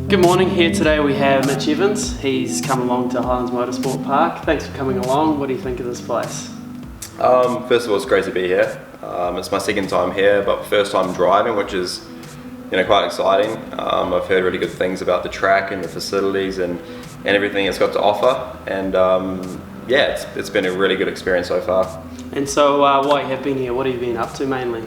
Good morning. Here today we have Mitch Evans. He's come along to Highlands Motorsport Park. Thanks for coming along. What do you think of this place? First of all, it's great to be here. It's my second time here, but first time driving, which is quite exciting. I've heard really good things about the track and the facilities and everything it's got to offer. And yeah, it's been a really good experience so far. And so while you have been here, what have you been up to mainly?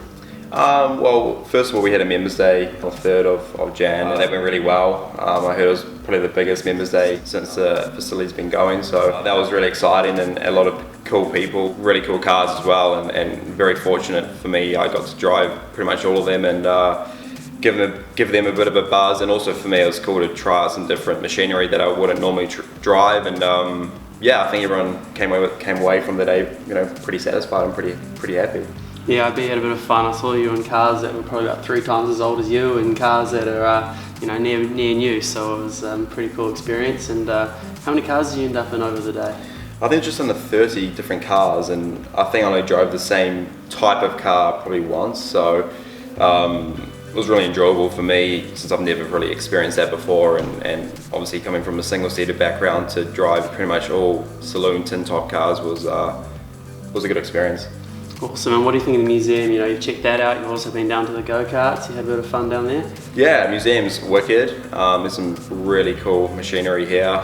Well, first of all, we had a Members Day on the 3rd of Jan, and that went really well. I heard it was probably the biggest Members Day since the facility's been going, so that was really exciting, and a lot of cool people, really cool cars as well, and very fortunate for me, I got to drive pretty much all of them and give them a bit of a buzz, and also for me it was cool to try out some different machinery that I wouldn't normally drive, and yeah, I think everyone came away from the day pretty satisfied and pretty happy. Yeah, I bet you had a bit of fun. I saw you in cars that were probably about 3 times as old as you, and cars that are near new. So it was a pretty cool experience. And how many cars did you end up in over the day? I think just under 30 different cars, and I think I only drove the same type of car probably once. So it was really enjoyable for me since I've never really experienced that before, and obviously coming from a single-seater background to drive pretty much all saloon tin-top cars was a good experience. Awesome. And what do you think of the museum? You've checked that out. You've also been down to the go-karts. You had a bit of fun down there? Yeah, the museum's wicked. There's some really cool machinery here.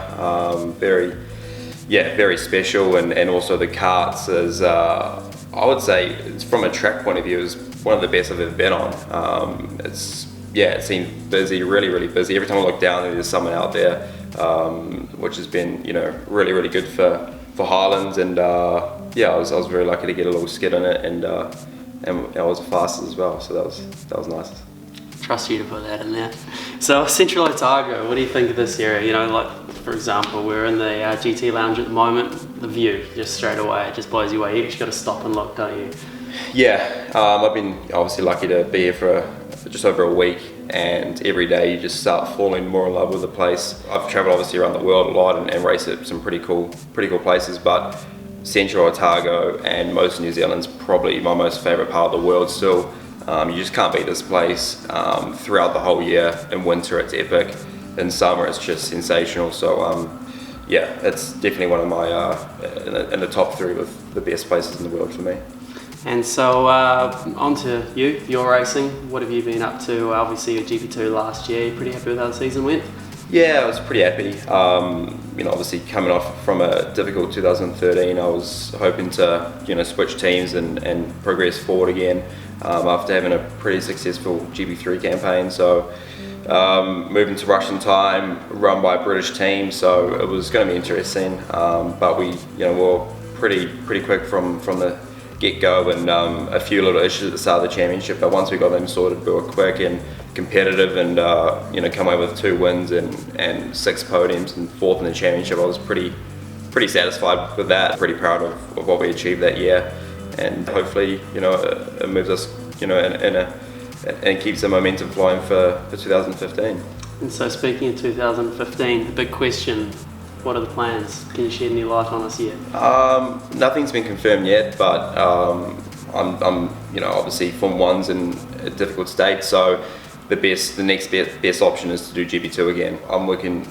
Very special, and also the karts is, I would say, it's from a track point of view, is one of the best I've ever been on. It seemed busy, really busy. Every time I look down, there's someone out there, which has been, really good for Highlands, and yeah, I was very lucky to get a little skid in it, and I was fastest as well, so that was nice. Trust you to put that in there. So Central Otago, what do you think of this area? Like, for example, we're in the GT lounge at the moment. The view, just straight away, it just blows you away. You just got to stop and look, don't you? Yeah, I've been obviously lucky to be here for just over a week, and every day you just start falling more in love with the place. I've travelled obviously around the world a lot and raced at some pretty cool places, but Central Otago and most of New Zealand's probably my most favourite part of the world still. You just can't beat this place throughout the whole year. In winter it's epic, in summer it's just sensational, so yeah, it's definitely one of my in the top 3 with the best places in the world for me. And so on to your racing. What have you been up to? Obviously your GP2 last year. You pretty happy with how the season went? Yeah, I was pretty happy. Obviously coming off from a difficult 2013, I was hoping to switch teams and progress forward again after having a pretty successful GP3 campaign. So moving to Russian time, run by a British team, so it was going to be interesting. But we were pretty quick from the get-go, and a few little issues at the start of the championship, but once we got them sorted, we were quick and competitive, and come away with 2 wins and 6 podiums and 4th in the championship. I was pretty satisfied with that, pretty proud of what we achieved that year, and hopefully it moves us and keeps the momentum flowing for 2015. And so speaking of 2015, the big question, what are the plans? Can you shed any light on us yet? Nothing's been confirmed yet, but I'm obviously Form 1's in a difficult state, so the next best option is to do GP2 again. I'm working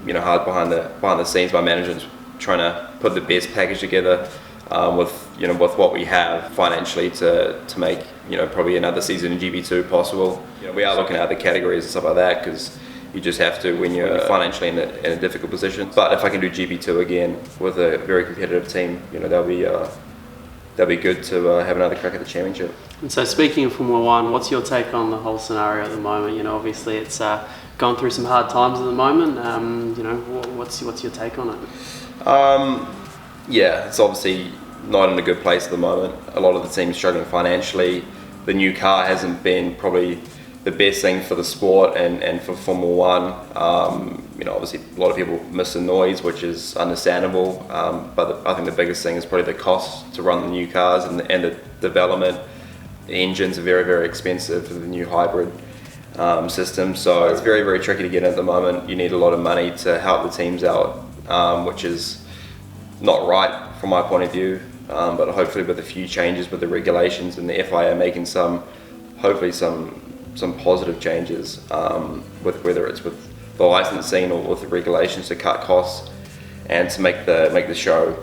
hard behind the scenes. My management's trying to put the best package together with what we have financially to make probably another season in GP2 possible. We are looking at other categories and stuff like that, because you just have to when you're financially in a difficult position. But if I can do GP2 again with a very competitive team, that'll be good to have another crack at the championship. And so speaking of Formula 1, what's your take on the whole scenario at the moment? Obviously it's gone through some hard times at the moment. What's your take on it? Yeah, it's obviously not in a good place at the moment. A lot of the teams struggling financially. The new car hasn't been probably the best thing for the sport and for Formula 1. Obviously a lot of people miss the noise, which is understandable, but I think the biggest thing is probably the cost to run the new cars and the development. The engines are very expensive for the new hybrid system, so it's very tricky to get in at the moment. You need a lot of money to help the teams out, which is not right from my point of view. but hopefully with a few changes with the regulations and the FIA making hopefully some positive changes, with whether it's with the licensing or with the regulations to cut costs and to make the show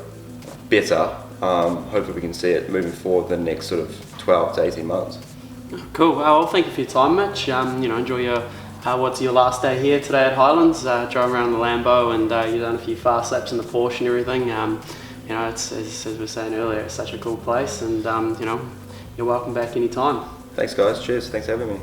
better. Hopefully we can see it moving forward the next sort of 12 to 18 months. Cool. Well, thank you for your time, Mitch. Enjoy your what's your last day here today at Highlands. Drove around the Lambo and you've done a few fast laps in the Porsche and everything. It's as we were saying earlier, it's such a cool place, and you're welcome back anytime. Thanks guys. Cheers. Thanks for having me.